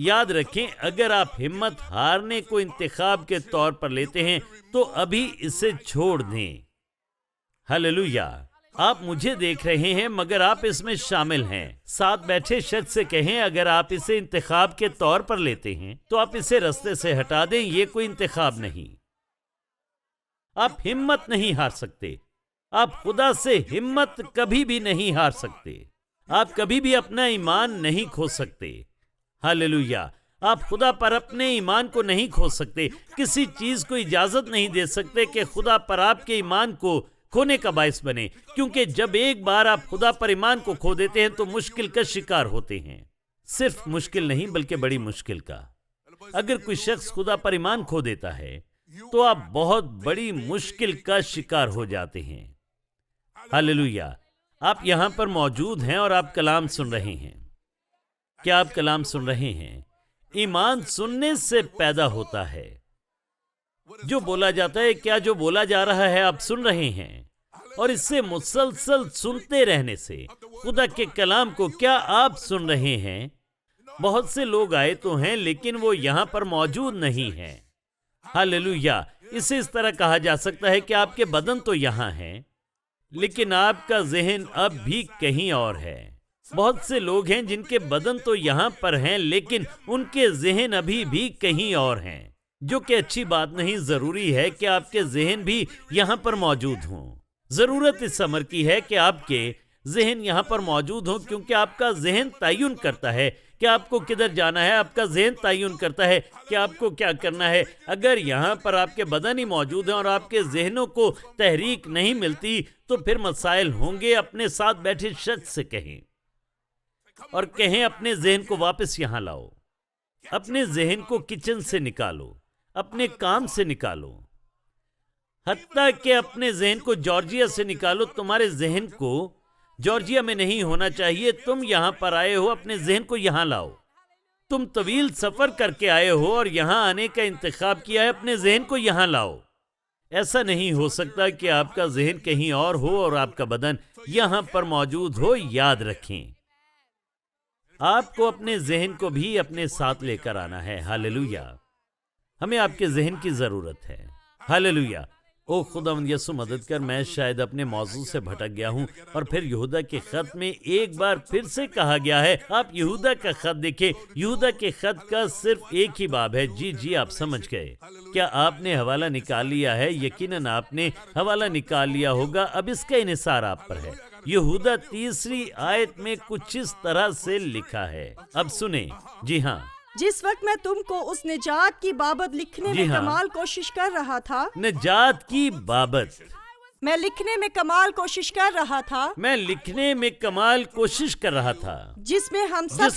یاد رکھیں اگر آپ ہمت ہارنے کو انتخاب کے طور پر لیتے ہیں تو ابھی اسے چھوڑ دیں۔ ہاللویا۔ آپ مجھے دیکھ رہے ہیں مگر آپ اس میں شامل ہیں۔ ساتھ بیٹھے شخص سے کہیں اگر آپ اسے انتخاب کے طور پر لیتے ہیں تو آپ اسے رستے سے ہٹا دیں، یہ کوئی انتخاب نہیں۔ آپ ہمت نہیں ہار سکتے، آپ خدا سے ہمت کبھی بھی نہیں ہار سکتے، آپ کبھی بھی اپنا ایمان نہیں کھو سکتے۔ ہاللویا۔ آپ خدا پر اپنے ایمان کو نہیں کھو سکتے، کسی چیز کو اجازت نہیں دے سکتے کہ خدا پر آپ کے ایمان کو کھونے کا باعث بنے، کیونکہ جب ایک بار آپ خدا پر ایمان کو کھو دیتے ہیں تو مشکل کا شکار ہوتے ہیں۔ صرف مشکل نہیں بلکہ بڑی مشکل کا۔ اگر کوئی شخص خدا پر ایمان کھو دیتا ہے تو آپ بہت بڑی مشکل کا شکار ہو جاتے ہیں۔ ہاللویا۔ آپ یہاں پر موجود ہیں اور آپ کلام سن رہے ہیں۔ کیا آپ کلام سن رہے ہیں؟ ایمان سننے سے پیدا ہوتا ہے۔ جو بولا جاتا ہے، کیا جو بولا جا رہا ہے آپ سن رہے ہیں؟ اور اس سے مسلسل سنتے رہنے سے خدا کے کلام کو کیا آپ سن رہے ہیں؟ بہت سے لوگ آئے تو ہیں لیکن وہ یہاں پر موجود نہیں ہیں۔ ہاللویا۔ اسے اس طرح کہا جا سکتا ہے کہ آپ کے بدن تو یہاں ہیں لیکن آپ کا ذہن اب بھی کہیں اور ہے۔ بہت سے لوگ ہیں جن کے بدن تو یہاں پر ہیں لیکن ان کے ذہن ابھی بھی کہیں اور ہیں، جو کہ اچھی بات نہیں۔ ضروری ہے کہ آپ کے ذہن بھی یہاں پر موجود ہوں۔ ضرورت اس امر کی ہے کہ آپ کے ذہن یہاں پر موجود ہوں، کیونکہ آپ کا ذہن تعین کرتا ہے کہ آپ کو کدھر جانا ہے۔ آپ کا ذہن تعین کرتا ہے کہ آپ کو کیا کرنا ہے۔ اگر یہاں پر آپ کے بدن ہی موجود ہیں اور آپ کے ذہنوں کو تحریک نہیں ملتی تو پھر مسائل ہوں گے۔ اپنے ساتھ بیٹھے شخص سے کہیں اور کہیں اپنے ذہن کو واپس یہاں لاؤ، اپنے ذہن کو کچن سے نکالو، اپنے کام سے نکالو، حتیٰ کہ اپنے ذہن کو جارجیا سے نکالو۔ تمہارے ذہن کو جارجیا میں نہیں ہونا چاہیے۔ تم یہاں پر آئے ہو، اپنے ذہن کو یہاں لاؤ۔ تم طویل سفر کر کے آئے ہو اور یہاں آنے کا انتخاب کیا ہے، اپنے ذہن کو یہاں لاؤ۔ ایسا نہیں ہو سکتا کہ آپ کا ذہن کہیں اور ہو اور آپ کا بدن یہاں پر موجود ہو۔ یاد رکھیں، آپ کو اپنے ذہن کو بھی اپنے ساتھ لے کر آنا ہے۔ ہاللویا۔ ہمیں آپ کے ذہن کی ضرورت ہے۔ ہاللویا۔ او خداوند یسوع مدد کر، میں شاید اپنے موضوع سے بھٹک گیا ہوں۔ اور پھر یہودا کے خط میں ایک بار پھر سے کہا گیا ہے، آپ یہودا کا خط دیکھیں۔ یہودا کے خط کا صرف ایک ہی باب ہے۔ جی آپ سمجھ گئے۔ کیا آپ نے حوالہ نکال لیا ہے؟ یقیناً آپ نے حوالہ نکال لیا ہوگا۔ اب اس کا انحصار آپ پر ہے۔ یہودا 3 آیت میں کچھ اس طرح سے لکھا ہے، اب سنیں۔ جی ہاں، جس وقت میں تم کو اس نجات کی بابت لکھنے میں کمال کوشش کر رہا تھا، نجات کی بابت میں لکھنے میں کمال کوشش کر رہا تھا، میں لکھنے میں کمال کوشش کر رہا تھا، جس میں ہم سب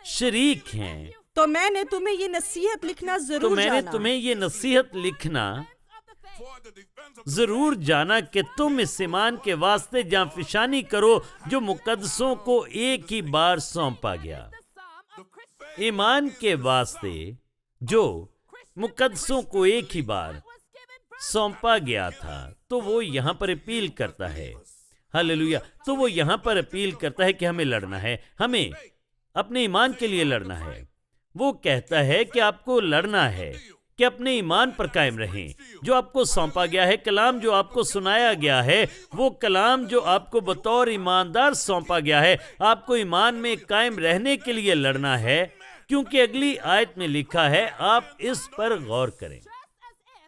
شریک ہیں۔ تو میں نے تمہیں یہ نصیحت لکھنا ضرور جانا کہ تم اس ایمان کے واسطے جاں فشانی کرو جو مقدسوں کو ایک ہی بار سونپا گیا۔ ایمان کے واسطے جو مقدسوں کو ایک ہی بار سونپا گیا تھا، تو وہ یہاں پر اپیل کرتا ہے۔ ہاللویا۔ تو وہ یہاں پر اپیل کرتا ہے کہ ہمیں لڑنا ہے، ہمیں اپنے ایمان کے لیے لڑنا ہے۔ وہ کہتا ہے کہ آپ کو لڑنا ہے کہ اپنے ایمان پر قائم رہیں، جو آپ کو سونپا گیا ہے، کلام جو آپ کو سنایا گیا ہے، وہ کلام جو آپ کو بطور ایماندار سونپا گیا ہے، آپ کو ایمان میں قائم رہنے کے لیے لڑنا ہے۔ کیونکہ اگلی آیت میں لکھا ہے، آپ اس پر غور کریں،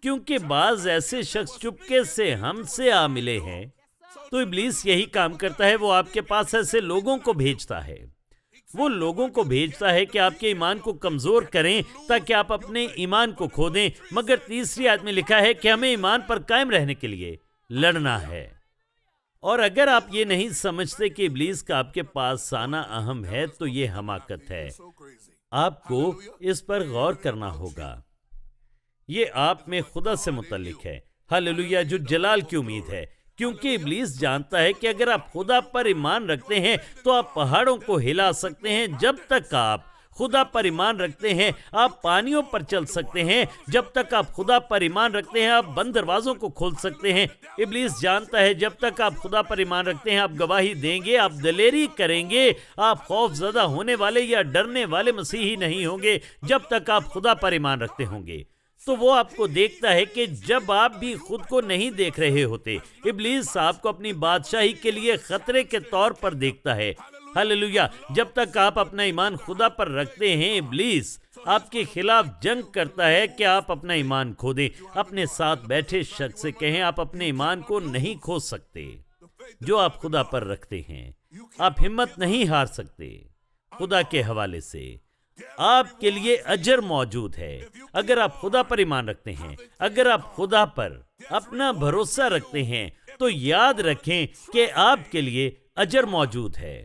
کیونکہ بعض ایسے شخص چپکے سے ہم سے آ ملے ہیں۔ تو ابلیس یہی کام کرتا ہے، وہ آپ کے پاس ایسے لوگوں کو بھیجتا ہے، وہ لوگوں کو بھیجتا ہے کہ آپ کے ایمان کو کمزور کریں تاکہ آپ اپنے ایمان کو کھو دیں۔ مگر 3 آیت میں لکھا ہے کہ ہمیں ایمان پر قائم رہنے کے لیے لڑنا ہے۔ اور اگر آپ یہ نہیں سمجھتے کہ ابلیس کا آپ کے پاس آنا اہم ہے تو یہ حماقت ہے۔ آپ کو اس پر غور کرنا ہوگا۔ یہ آپ میں خدا سے متعلق ہے۔ ہاللویا، جو جلال کی امید ہے، کیونکہ ابلیس جانتا ہے کہ اگر آپ خدا پر ایمان رکھتے ہیں تو آپ پہاڑوں کو ہلا سکتے ہیں۔ جب تک آپ خدا پر ایمان رکھتے ہیں آپ پانیوں پر چل سکتے ہیں. جب تک آپ خدا پر ایمان رکھتے ہیں آپ بند دروازوں کو کھول سکتے ہیں. ابلیس جانتا ہے جب تک آپ خدا پر ایمان رکھتے ہیں آپ گواہی دیں گے, آپ دلیری کریں گے, آپ خوف زدہ ہونے والے یا ڈرنے والے مسیحی نہیں ہوں گے جب تک آپ خدا پر ایمان رکھتے ہوں گے. تو وہ آپ کو دیکھتا ہے کہ جب آپ بھی خود کو نہیں دیکھ رہے ہوتے. ابلیس آپ کو اپنی بادشاہی کے لیے خطرے کے طور پر دیکھتا ہے. ہاللویا. جب تک آپ اپنا ایمان خدا پر رکھتے ہیں ابلیس آپ کے خلاف جنگ کرتا ہے کہ آپ اپنا ایمان کھو دیں. اپنے ساتھ بیٹھے شخص سے کہیں آپ اپنے ایمان کو نہیں کھو سکتے جو آپ خدا پر رکھتے ہیں. آپ ہمت نہیں ہار سکتے. خدا کے حوالے سے آپ کے لیے اجر موجود ہے اگر آپ خدا پر ایمان رکھتے ہیں. اگر آپ خدا پر اپنا بھروسہ رکھتے ہیں تو یاد رکھیں کہ آپ کے لیے اجر موجود ہے.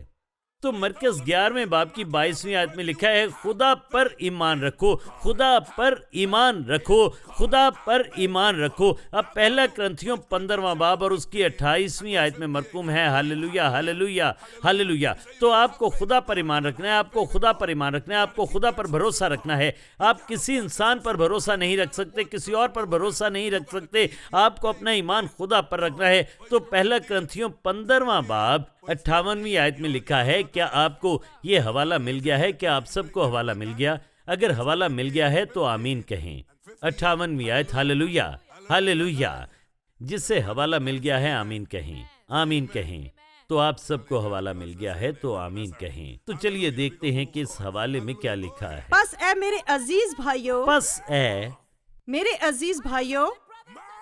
تو مرکز 11 باب کی 22ویں آیت میں لکھا ہے خدا پر ایمان رکھو, خدا پر ایمان رکھو, خدا پر ایمان رکھو. اب پہلا کرنتھیوں 15واں باب اور اس کی 28ویں آیت میں مرقوم ہے. Hallelujah hallelujah hallelujah. تو آپ کو خدا پر ایمان رکھنا ہے, آپ کو خدا پر ایمان رکھنا ہے, آپ کو خدا پر بھروسہ رکھنا ہے. آپ کسی انسان پر بھروسہ نہیں رکھ سکتے, کسی اور پر بھروسہ نہیں رکھ سکتے. آپ کو اپنا ایمان خدا پر رکھنا ہے. تو پہلا کرنتھیوں 15واں باب 58ویں آیت میں لکھا ہے, کیا آپ کو یہ حوالہ مل گیا ہے؟ کیا آپ سب کو حوالہ مل گیا؟ اگر حوالہ مل گیا ہے تو آمین کہیں. 58ویں آیت. Hallelujah hallelujah. جس سے حوالہ مل گیا ہے آمین کہیں, آمین کہیں. تو آپ سب کو حوالہ مل گیا ہے تو آمین کہیں. تو چلیے دیکھتے ہیں کہ اس حوالے میں کیا لکھا ہے. پس اے میرے عزیز بھائیو, پس اے میرے عزیز بھائیو,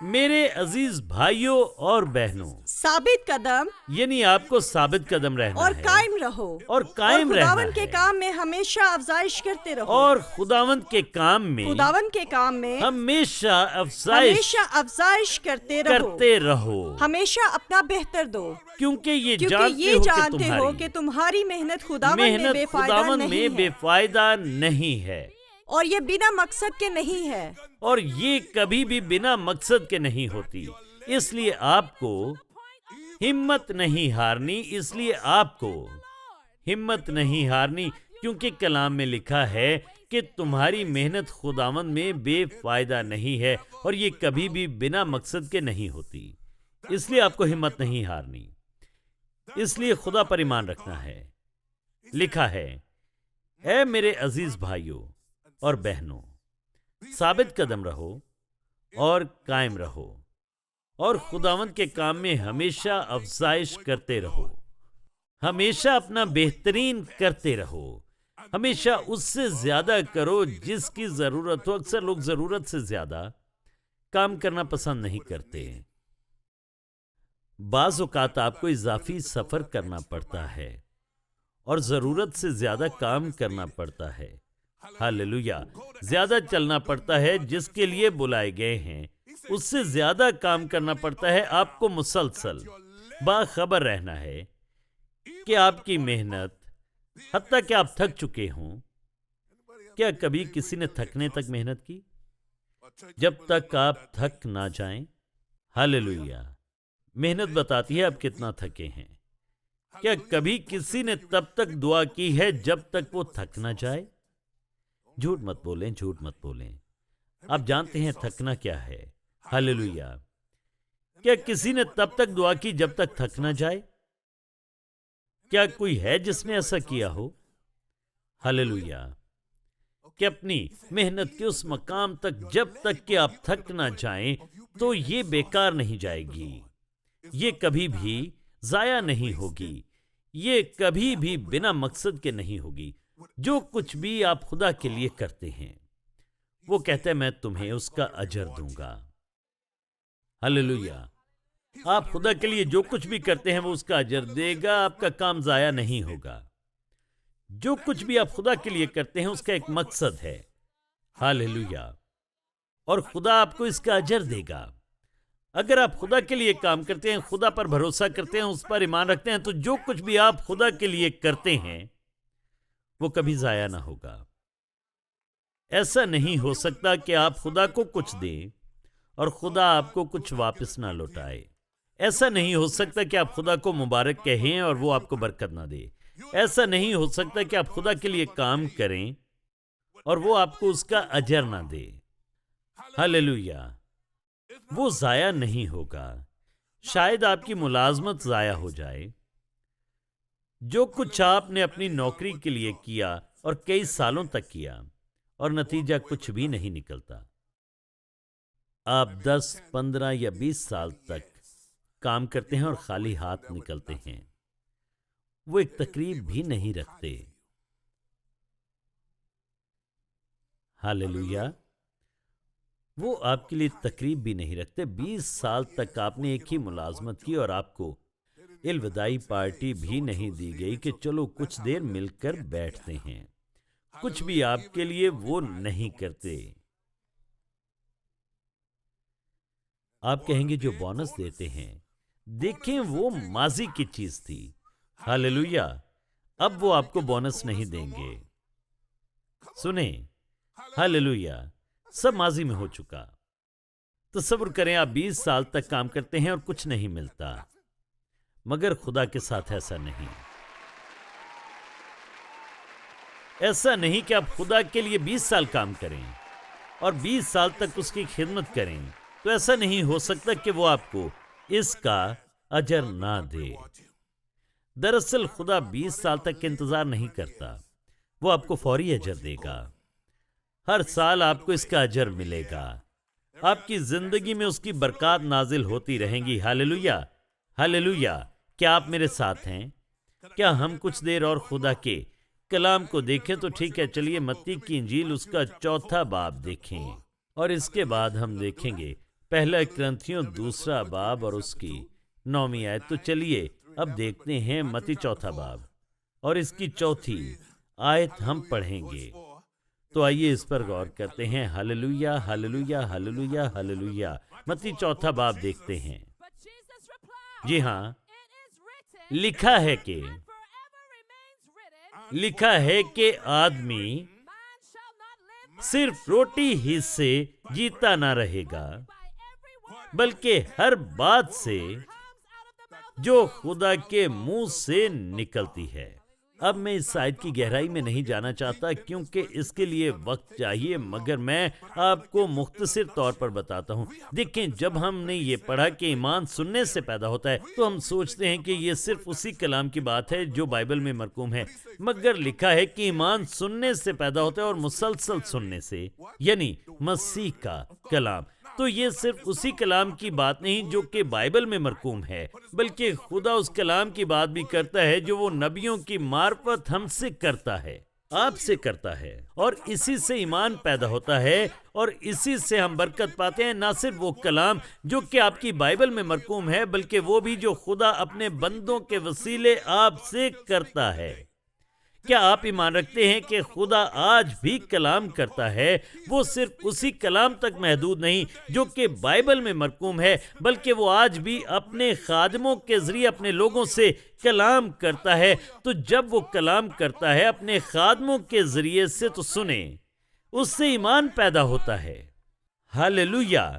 میرے عزیز بھائیوں اور بہنوں, ثابت قدم یعنی آپ کو ثابت قدم رہنا اور ہے قائم رہو, اور قائم رہنا خداوند کے ہے, کام میں ہمیشہ افزائش کرتے رہو, اور خداوند کے کام میں خداوند کے کام میں ہمیشہ افزائش کرتے رہو, ہمیشہ اپنا بہتر دو, کیونکہ یہ جانتے ہو کہ تمہاری محنت خداوند میں بے فائدہ نہیں ہے, اور یہ بنا مقصد کے نہیں ہے, اور یہ کبھی بھی بنا مقصد کے نہیں ہوتی. اس لیے آپ کو ہمت نہیں ہارنی, اس لیے آپ کو ہمت نہیں ہارنی, کیونکہ کلام میں لکھا ہے کہ تمہاری محنت خداوند میں بے فائدہ نہیں ہے, اور یہ کبھی بھی بنا مقصد کے نہیں ہوتی. اس لیے آپ کو ہمت نہیں ہارنی, اس لیے خدا پر ایمان رکھنا ہے. لکھا ہے, اے میرے عزیز بھائیوں اور بہنوں, ثابت قدم رہو اور قائم رہو, اور خداوند کے کام میں ہمیشہ افزائش کرتے رہو, ہمیشہ اپنا بہترین کرتے رہو, ہمیشہ اس سے زیادہ کرو جس کی ضرورت ہو. اکثر لوگ ضرورت سے زیادہ کام کرنا پسند نہیں کرتے. بعض اوقات آپ کو اضافی سفر کرنا پڑتا ہے اور ضرورت سے زیادہ کام کرنا پڑتا ہے. ہاللویا. زیادہ چلنا پڑتا ہے جس کے لیے بلائے گئے ہیں, اس سے زیادہ کام کرنا پڑتا ہے. آپ کو مسلسل باخبر رہنا ہے کہ آپ کی محنت, حتیٰ کہ آپ تھک چکے ہوں. کیا کبھی کسی نے تھکنے تک محنت کی؟ جب تک آپ تھک نہ جائیں. ہاللویا. محنت بتاتی ہے آپ کتنا تھکے ہیں. کیا کبھی کسی نے تب تک دعا کی ہے جب تک وہ تھک نہ جائے؟ جھوٹ مت بولیں, جھوٹ مت بولیں. آپ جانتے ہیں تھکنا کیا ہے. ہاللویا. کیا کسی نے تب تک دعا کی جب تک تھک نہ جائے؟ کیا کوئی ہے جس نے ایسا کیا ہو؟ ہاللویا. کہ اپنی محنت کے اس مقام تک جب تک کہ آپ تھک نہ جائیں تو یہ بیکار نہیں جائے گی, یہ کبھی بھی ضائع نہیں ہوگی, یہ کبھی بھی بنا مقصد کے نہیں ہوگی. جو کچھ بھی آپ خدا کے لیے کرتے ہیں وہ کہتے ہیں میں تمہیں اس کا اجر دوں گا. ہاللویا. آپ خدا کے لیے جو کچھ بھی کرتے ہیں وہ اس کا اجر دے گا, آپ کا کام ضائع نہیں ہوگا. جو کچھ بھی آپ خدا کے لیے کرتے ہیں اس کا ایک مقصد ہے. ہاللویا. اور خدا آپ کو اس کا اجر دے گا. اگر آپ خدا کے لیے کام کرتے ہیں, خدا پر بھروسہ کرتے ہیں, اس پر ایمان رکھتے ہیں, تو جو کچھ بھی آپ خدا کے لیے کرتے ہیں وہ کبھی ضائع نہ ہوگا. ایسا نہیں ہو سکتا کہ آپ خدا کو کچھ دیں اور خدا آپ کو کچھ واپس نہ لوٹائے. ایسا نہیں ہو سکتا کہ آپ خدا کو مبارک کہیں اور وہ آپ کو برکت نہ دے. ایسا نہیں ہو سکتا کہ آپ خدا کے لیے کام کریں اور وہ آپ کو اس کا اجر نہ دے۔ ہاللیلویا، وہ ضائع نہیں ہوگا۔ شاید آپ کی ملازمت ضائع ہو جائے، جو کچھ آپ نے اپنی نوکری کے لیے کیا اور کئی سالوں تک کیا، اور نتیجہ کچھ بھی نہیں نکلتا۔ آپ 10، 15 یا 20 سال تک کام کرتے ہیں اور خالی ہاتھ نکلتے ہیں۔ وہ ایک تقریب بھی نہیں رکھتے۔ ہاللیلویا، وہ آپ کے لیے تقریب بھی نہیں رکھتے۔ 20 سال تک آپ نے ایک ہی ملازمت کی اور آپ کو الوداعی پارٹی بھی نہیں دی گئی کہ چلو کچھ دیر مل کر بیٹھتے ہیں۔ کچھ بھی آپ کے لیے وہ نہیں کرتے۔ آپ کہیں گے جو بونس دیتے ہیں، دیکھیں وہ ماضی کی چیز تھی۔ ہاللیلویا، اب وہ آپ کو بونس نہیں دیں گے۔ سنیں، ہاللیلویا، سب ماضی میں ہو چکا۔ تصور کریں آپ 20 سال تک کام کرتے ہیں اور کچھ نہیں ملتا، مگر خدا کے ساتھ ایسا نہیں۔ ایسا نہیں کہ آپ خدا کے لیے 20 سال کام کریں اور 20 سال تک اس کی خدمت کریں، تو ایسا نہیں ہو سکتا کہ وہ آپ کو اس کا اجر نہ دے۔ دراصل خدا 20 سال تک انتظار نہیں کرتا، وہ آپ کو فوری اجر دے گا۔ ہر سال آپ کو اس کا اجر ملے گا۔ آپ کی زندگی میں اس کی برکات نازل ہوتی رہیں گی۔ ہاللیلویا، ہاللیلویا، کیا آپ میرے ساتھ ہیں؟ کیا ہم کچھ دیر اور خدا کے کلام کو دیکھیں تو ٹھیک ہے؟ چلیے متی کی انجیل اس کا 4 باب دیکھیں، اور اس کے بعد ہم دیکھیں گے 1 کرنتھیوں 2 باب اور اس کی 9 آیت۔ تو چلیے اب دیکھتے ہیں متی 4 باب اور اس کی 4 آیت ہم پڑھیں گے۔ تو آئیے اس پر غور کرتے ہیں۔ ہاللیلویا، ہاللیلویا، ہاللیلویا، ہاللیلویا۔ متی 4 باب دیکھتے ہیں۔ جی ہاں، لکھا ہے کہ آدمی صرف روٹی ہی سے جیتا نہ رہے گا، بلکہ ہر بات سے جو خدا کے منہ سے نکلتی ہے۔ اب میں اس آیت کی گہرائی میں نہیں جانا چاہتا کیونکہ اس کے لیے وقت چاہیے، مگر میں آپ کو مختصر طور پر بتاتا ہوں۔ دیکھیں، جب ہم نے یہ پڑھا کہ ایمان سننے سے پیدا ہوتا ہے تو ہم سوچتے ہیں کہ یہ صرف اسی کلام کی بات ہے جو بائبل میں مرقوم ہے، مگر لکھا ہے کہ ایمان سننے سے پیدا ہوتا ہے اور مسلسل سننے سے، یعنی مسیح کا کلام۔ تو یہ صرف اسی کلام کی بات نہیں جو کہ بائبل میں مرقوم ہے، بلکہ خدا اس کلام کی بات بھی کرتا ہے جو وہ نبیوں کی معرفت ہم سے کرتا ہے، آپ سے کرتا ہے، اور اسی سے ایمان پیدا ہوتا ہے اور اسی سے ہم برکت پاتے ہیں۔ نہ صرف وہ کلام جو کہ آپ کی بائبل میں مرقوم ہے، بلکہ وہ بھی جو خدا اپنے بندوں کے وسیلے آپ سے کرتا ہے۔ کیا آپ ایمان رکھتے ہیں کہ خدا آج بھی کلام کرتا ہے؟ وہ صرف اسی کلام تک محدود نہیں جو کہ بائبل میں مرقوم ہے، بلکہ وہ آج بھی اپنے خادموں کے ذریعے اپنے لوگوں سے کلام کرتا ہے۔ تو جب وہ کلام کرتا ہے اپنے خادموں کے ذریعے سے، تو سنیں، اس سے ایمان پیدا ہوتا ہے۔ ہاللیلویا،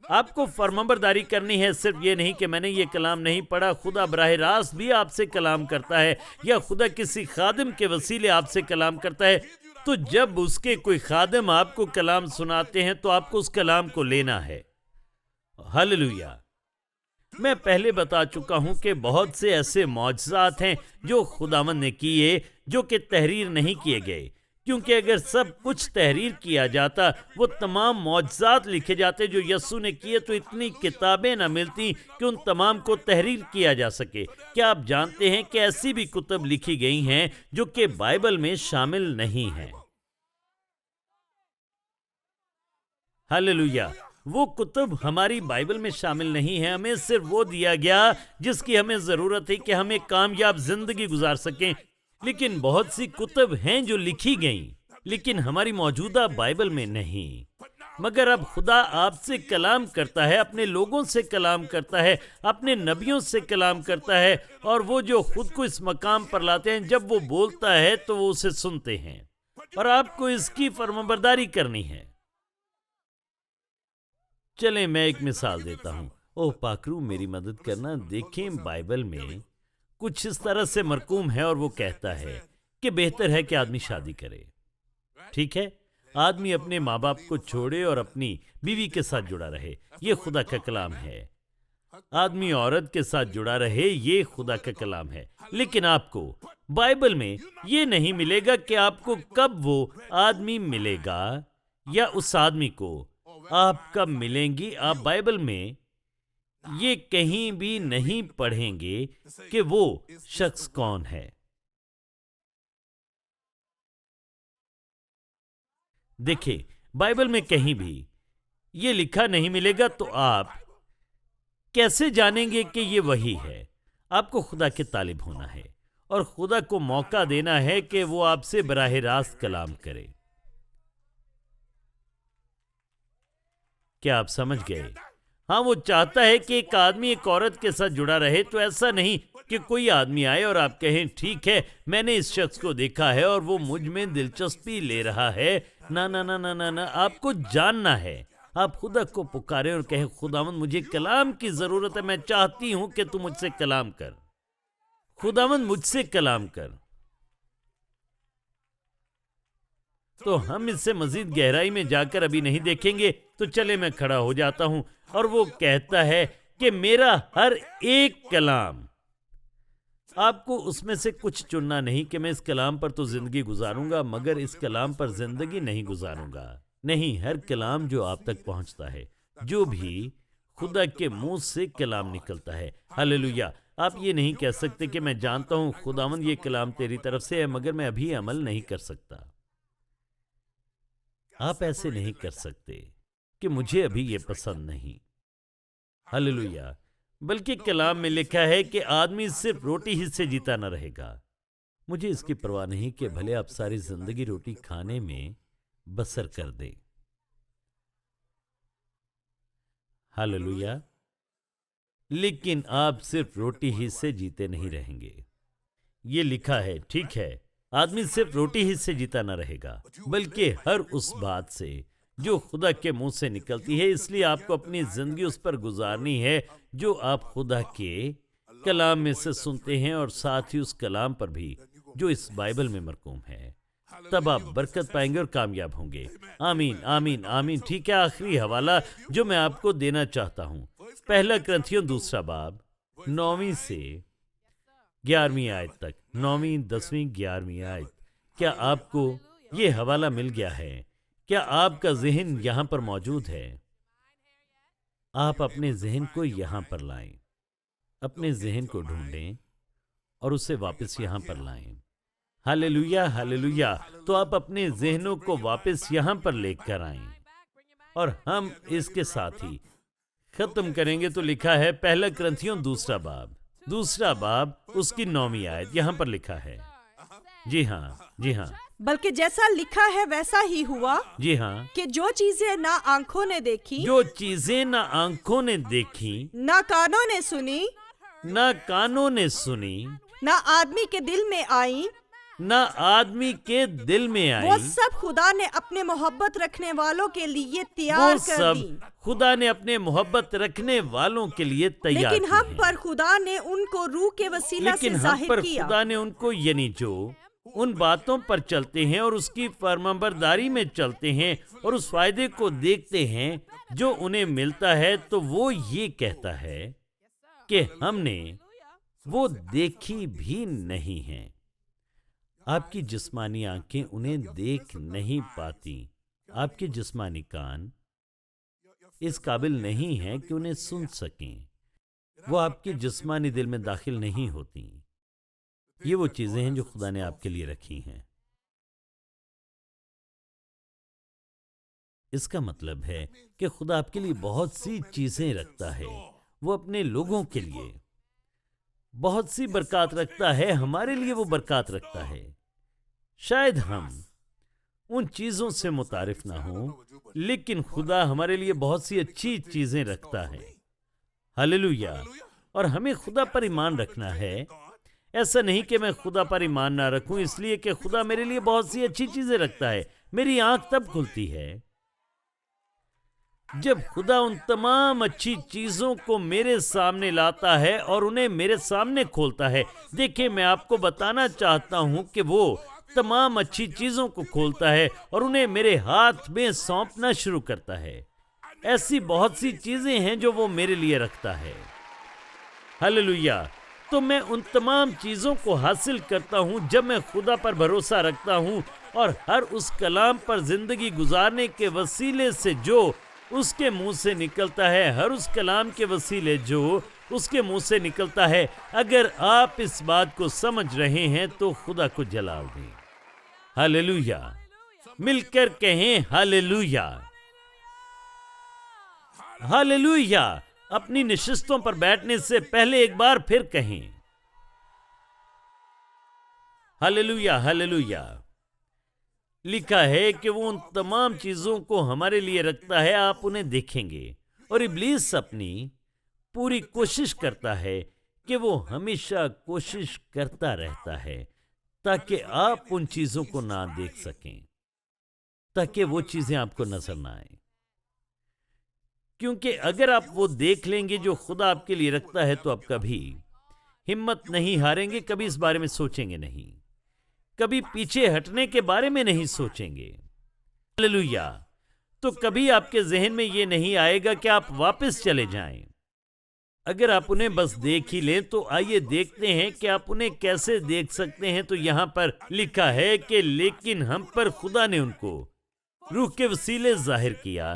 آپ کو فرمانبرداری کرنی ہے۔ صرف یہ نہیں کہ میں نے یہ کلام نہیں پڑھا، خدا براہ راست بھی آپ سے کلام کرتا ہے، یا خدا کسی خادم کے وسیلے آپ سے کلام کرتا ہے۔ تو جب اس کے کوئی خادم آپ کو کلام سناتے ہیں تو آپ کو اس کلام کو لینا ہے۔ ہاللیلویا، میں پہلے بتا چکا ہوں کہ بہت سے ایسے معجزات ہیں جو خداوند نے کیے جو کہ تحریر نہیں کیے گئے، کیونکہ اگر سب کچھ تحریر کیا جاتا، وہ تمام معجزات لکھے جاتے جو یسوع نے کیے، تو اتنی کتابیں نہ ملتی کہ ان تمام کو تحریر کیا جا سکے۔ کیا آپ جانتے ہیں کہ ایسی بھی کتب لکھی گئی ہیں جو کہ بائبل میں شامل نہیں ہیں؟ ہاللیلویا، وہ کتب ہماری بائبل میں شامل نہیں ہیں۔ ہمیں صرف وہ دیا گیا جس کی ہمیں ضرورت ہے کہ ہم ایک کامیاب زندگی گزار سکیں۔ لیکن بہت سی کتب ہیں جو لکھی گئیں، لیکن ہماری موجودہ بائبل میں نہیں۔ مگر اب خدا آپ سے کلام کرتا ہے، اپنے لوگوں سے کلام کرتا ہے، اپنے نبیوں سے کلام کرتا ہے، اور وہ جو خود کو اس مقام پر لاتے ہیں، جب وہ بولتا ہے تو وہ اسے سنتے ہیں، اور آپ کو اس کی فرمانبرداری کرنی ہے۔ چلیں میں ایک مثال دیتا ہوں۔ اوہ پاکرو، میری مدد کرنا۔ دیکھیں بائبل میں کچھ اس طرح سے مرقوم ہے اور وہ کہتا ہے کہ بہتر ہے کہ آدمی شادی کرے. ٹھیک ہے، آدمی اپنے ماں باپ کو چھوڑے اور اپنی بیوی کے ساتھ جڑا رہے، یہ خدا کا کلام ہے. آدمی عورت کے ساتھ جڑا رہے، یہ خدا کا کلام ہے. لیکن آپ کو بائبل میں یہ نہیں ملے گا کہ آپ کو کب وہ آدمی ملے گا یا اس آدمی کو آپ کب ملیں گی. آپ بائبل میں یہ کہیں بھی نہیں پڑھیں گے کہ وہ شخص کون ہے. دیکھیں، بائبل میں کہیں بھی یہ لکھا نہیں ملے گا تو آپ کیسے جانیں گے کہ یہ وہی ہے؟ آپ کو خدا کے طالب ہونا ہے اور خدا کو موقع دینا ہے کہ وہ آپ سے براہ راست کلام کرے. کیا آپ سمجھ گئے؟ ہاں، وہ چاہتا ہے کہ ایک آدمی ایک عورت کے ساتھ جڑا رہے. تو ایسا نہیں کہ کوئی آدمی آئے اور آپ کہیں ٹھیک ہے میں نے اس شخص کو دیکھا ہے اور وہ مجھ میں دلچسپی لے رہا ہے. نہ نہ نہ نہ نہ، آپ کو جاننا ہے. آپ خدا کو پکاریں اور کہیں خداوند مجھے کلام کی ضرورت ہے، میں چاہتی ہوں کہ تو مجھ سے کلام کر. خداوند مجھ سے کلام کر. تو ہم اس سے مزید گہرائی میں جا کر ابھی نہیں دیکھیں گے. تو چلے میں کھڑا ہو جاتا ہوں. اور وہ کہتا ہے کہ میرا ہر ایک کلام، آپ کو اس میں سے کچھ چننا نہیں کہ میں اس کلام پر تو زندگی گزاروں گا مگر اس کلام پر زندگی نہیں گزاروں گا. نہیں، ہر کلام جو آپ تک پہنچتا ہے، جو بھی خدا کے منہ سے کلام نکلتا ہے. ہاللیلویا. آپ یہ نہیں کہہ سکتے کہ میں جانتا ہوں خداوند یہ کلام تیری طرف سے ہے مگر میں ابھی عمل نہیں کر سکتا. آپ ایسے نہیں کر سکتے کہ مجھے ابھی یہ پسند نہیں. ہاللیلویا. بلکہ کلام میں لکھا ہے کہ آدمی صرف روٹی ہی سے جیتا نہ رہے گا. مجھے اس کی پرواہ نہیں کہ بھلے آپ ساری زندگی روٹی کھانے میں بسر کر دیں. ہاللیلویا. لیکن آپ صرف روٹی ہی سے جیتے نہیں رہیں گے. یہ لکھا ہے، ٹھیک ہے، آدمی صرف روٹی ہی سے جیتا نہ رہے گا بلکہ ہر اس بات سے جو خدا کے منہ سے نکلتی ہے. اس لیے آپ کو اپنی زندگی اس پر گزارنی ہے جو آپ خدا کے کلام میں سے سنتے ہیں اور ساتھ ہی اس کلام پر بھی جو اس بائبل میں مرقوم ہے. تب آپ برکت پائیں گے اور کامیاب ہوں گے. آمین آمین آمین. ٹھیک ہے، آخری حوالہ جو میں آپ کو دینا چاہتا ہوں، پہلا کرنتھیوں 2 باب 9 سے 11 آیت تک. 9، 10، 11 آیت. کیا آپ کو یہ حوالہ مل گیا ہے؟ کیا آپ کا ذہن یہاں پر موجود ہے؟ آپ اپنے ذہن کو یہاں پر لائیں، اپنے ذہن کو ڈھونڈیں اور اسے واپس یہاں پر لائیں. ہاللیلویا ہاللیلویا. تو آپ اپنے ذہنوں کو واپس یہاں پر لے کر آئیں اور ہم اس کے ساتھ ہی ختم کریں گے. تو لکھا ہے پہلا کرنتھیوں 2 باب اس کی 9 آیت. یہاں پر لکھا ہے، جی ہاں جی ہاں، بلکہ جیسا لکھا ہے ویسا ہی ہوا. جی ہاں، کہ جو چیزیں نہ آنکھوں نے دیکھی، جو چیزیں نہ آنکھوں نے دیکھی، نہ کانوں نے سنی، نہ کانوں نے سنی، نہ آدمی کے دل میں آئی، نہ آدمی کے دل میں آئی، وہ سب خدا نے اپنے محبت رکھنے والوں کے لیے تیار کر دی. خدا نے اپنے محبت رکھنے والوں کے لیے تیار کی. لیکن ہم پر خدا نے ان کو روح کے وسیلہ سے ظاہر کیا. خدا نے ان کو، یعنی جو ان باتوں پر چلتے ہیں اور اس کی فرمانبرداری میں چلتے ہیں اور اس فائدے کو دیکھتے ہیں جو انہیں ملتا ہے، تو وہ یہ کہتا ہے کہ ہم نے وہ دیکھی بھی نہیں ہیں. آپ کی جسمانی آنکھیں انہیں دیکھ نہیں پاتی. آپ کے جسمانی کان اس قابل نہیں ہیں کہ انہیں سن سکیں. وہ آپ کے جسمانی دل میں داخل نہیں ہوتی. یہ وہ چیزیں ہیں جو خدا نے آپ کے لیے رکھی ہیں. اس کا مطلب ہے کہ خدا آپ کے لیے بہت سی چیزیں رکھتا ہے. وہ اپنے لوگوں کے لیے بہت سی برکات رکھتا ہے. ہمارے لیے وہ برکات رکھتا ہے. شاید ہم ان چیزوں سے متعارف نہ ہوں، لیکن خدا ہمارے لیے بہت سی اچھی چیزیں رکھتا ہے. ہاللیلویا. اور ہمیں خدا پر ایمان رکھنا ہے. ایسا نہیں کہ میں خدا پر ایمان نہ رکھوں، اس لیے کہ خدا میرے لیے بہت سی اچھی چیزیں رکھتا ہے. میری آنکھ تب کھلتی ہے جب خدا ان تمام اچھی چیزوں کو میرے سامنے لاتا ہے اور انہیں میرے سامنے کھولتا ہے، دیکھیں میں آپ کو بتانا چاہتا ہوں کہ وہ تمام اچھی چیزوں کو کھولتا ہے اور انہیں میرے ہاتھ میں سونپنا شروع کرتا ہے۔ ایسی بہت سی چیزیں ہیں جو وہ میرے لیے رکھتا ہے۔ ہاللویا! تو میں ان تمام چیزوں کو حاصل کرتا ہوں جب میں خدا پر بھروسہ رکھتا ہوں اور ہر اس کلام پر زندگی گزارنے کے وسیلے سے جو اس کے منہ سے نکلتا ہے، ہر اس کلام کے وسیلے جو اس کے منہ سے نکلتا ہے، اگر آپ اس بات کو سمجھ رہے ہیں تو خدا کو جلال دیں۔ ہاللویا! مل کر کہیں ہاللویا! ہاللویا! اپنی نشستوں پر بیٹھنے سے پہلے ایک بار پھر کہیں ہاللویا! ہاللویا! لکھا ہے کہ وہ ان تمام چیزوں کو ہمارے لیے رکھتا ہے، آپ انہیں دیکھیں گے۔ اور ابلیس اپنی پوری کوشش کرتا ہے کہ وہ ہمیشہ کوشش کرتا رہتا ہے تاکہ آپ ان چیزوں کو نہ دیکھ سکیں، تاکہ وہ چیزیں آپ کو نظر نہ آئیں۔ کیونکہ اگر آپ وہ دیکھ لیں گے جو خدا آپ کے لیے رکھتا ہے تو آپ کبھی ہمت نہیں ہاریں گے، کبھی اس بارے میں سوچیں گے نہیں، کبھی پیچھے ہٹنے کے بارے میں نہیں سوچیں گے۔ ہاللویا! تو کبھی آپ کے ذہن میں یہ نہیں آئے گا کہ آپ واپس چلے جائیں۔ اگر آپ انہیں بس دیکھ ہی لیں تو آئیے دیکھتے ہیں کہ آپ انہیں کیسے دیکھ سکتے ہیں۔ تو یہاں پر لکھا ہے کہ لیکن ہم پر خدا نے ان کو روح کے وسیلے ظاہر کیا،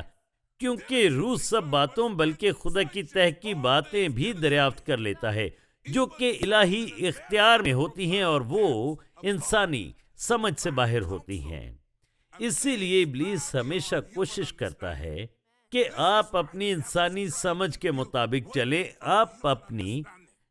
کیونکہ روح سب باتوں بلکہ خدا کی تہ کی باتیں بھی دریافت کر لیتا ہے جو کہ الہی اختیار میں ہوتی ہیں اور وہ انسانی سمجھ سے باہر ہوتی ہیں۔ اسی لیے ابلیس ہمیشہ کوشش کرتا ہے کہ آپ اپنی انسانی سمجھ کے مطابق چلیں، آپ اپنی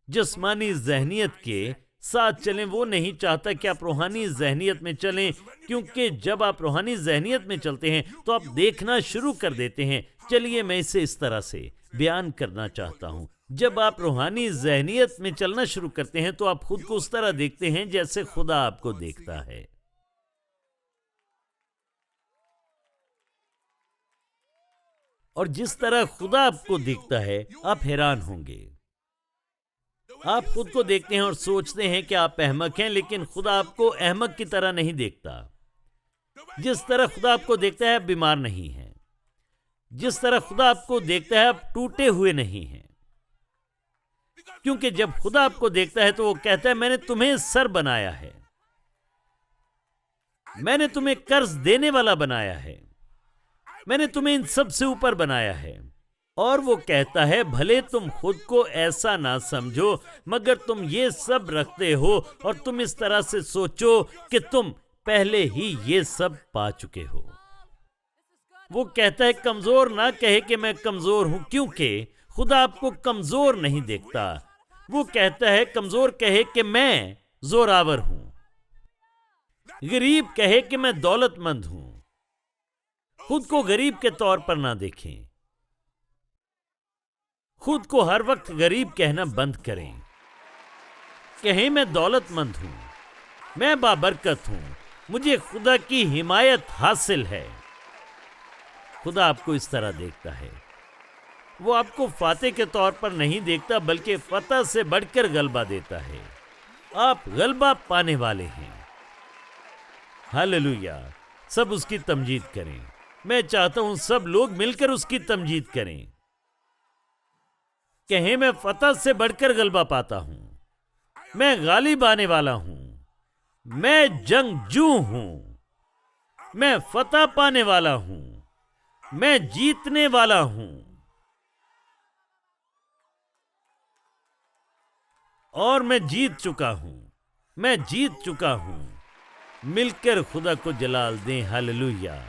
جسمانی ذہنیت کے ساتھ چلیں۔ وہ نہیں چاہتا کہ آپ روحانی ذہنیت میں چلیں، کیونکہ جب آپ روحانی ذہنیت میں چلتے ہیں تو آپ دیکھنا شروع کر دیتے ہیں۔ چلیے میں اسے اس طرح سے بیان کرنا چاہتا ہوں، جب آپ روحانی ذہنیت میں چلنا شروع کرتے ہیں تو آپ خود کو اس طرح دیکھتے ہیں جیسے خدا آپ کو دیکھتا ہے۔ اور جس طرح خدا آپ کو دیکھتا ہے آپ حیران ہوں گے۔ آپ خود کو دیکھتے ہیں اور سوچتے ہیں کہ آپ احمق ہیں، لیکن خدا آپ کو احمق کی طرح نہیں دیکھتا۔ جس طرح خدا آپ کو دیکھتا ہے آپ بیمار نہیں ہیں، جس طرح خدا آپ کو دیکھتا ہے آپ ٹوٹے ہوئے نہیں ہیں، کیونکہ جب خدا آپ کو دیکھتا ہے تو وہ کہتا ہے میں نے تمہیں سر بنایا ہے، میں نے تمہیں قرض دینے والا بنایا ہے، میں نے تمہیں ان سب سے اوپر بنایا ہے۔ اور وہ کہتا ہے بھلے تم خود کو ایسا نہ سمجھو مگر تم یہ سب رکھتے ہو اور تم اس طرح سے سوچو کہ تم پہلے ہی یہ سب پا چکے ہو۔ وہ کہتا ہے کمزور نہ کہے کہ میں کمزور ہوں، کیونکہ خدا آپ کو کمزور نہیں دیکھتا۔ وہ کہتا ہے کمزور کہے کہ میں زوراور ہوں، غریب کہے کہ میں دولت مند ہوں۔ خود کو غریب کے طور پر نہ دیکھیں، خود کو ہر وقت غریب کہنا بند کریں۔ کہیں میں دولت مند ہوں، میں بابرکت ہوں، مجھے خدا کی حمایت حاصل ہے۔ خدا آپ کو اس طرح دیکھتا ہے۔ وہ آپ کو فاتح کے طور پر نہیں دیکھتا بلکہ فتح سے بڑھ کر غلبہ دیتا ہے۔ آپ غلبہ پانے والے ہیں۔ ہاللویا! سب اس کی تمجید کریں۔ میں چاہتا ہوں سب لوگ مل کر اس کی تمجید کریں۔ کہیں میں فتح سے بڑھ کر غلبہ پاتا ہوں، میں غالب آنے والا ہوں، میں جنگجو ہوں، میں فتح پانے والا ہوں، میں جیتنے والا ہوں، اور میں جیت چکا ہوں، میں جیت چکا ہوں۔ مل کر خدا کو جلال دیں۔ ہاللویا!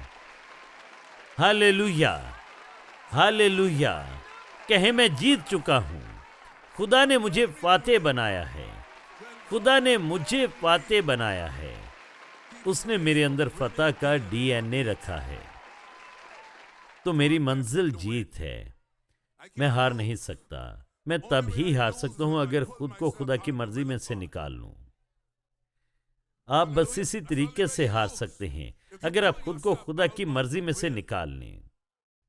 ہاللویا! ہاللویا! کہیں میں جیت چکا ہوں، خدا نے مجھے فاتح بنایا ہے، خدا نے مجھے فاتح بنایا ہے۔ اس نے میرے اندر فتح کا ڈی این اے رکھا ہے، تو میری منزل جیت ہے۔ میں ہار نہیں سکتا۔ میں تب ہی ہار سکتا ہوں اگر خود کو خدا کی مرضی میں سے نکال لوں۔ آپ بس اسی طریقے سے ہار سکتے ہیں اگر آپ خود کو خدا کی مرضی میں سے نکال لیں۔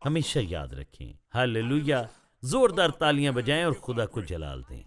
ہمیشہ یاد رکھیں۔ ہاللیلویا، زوردار تالیاں بجائیں اور خدا کو جلال دیں۔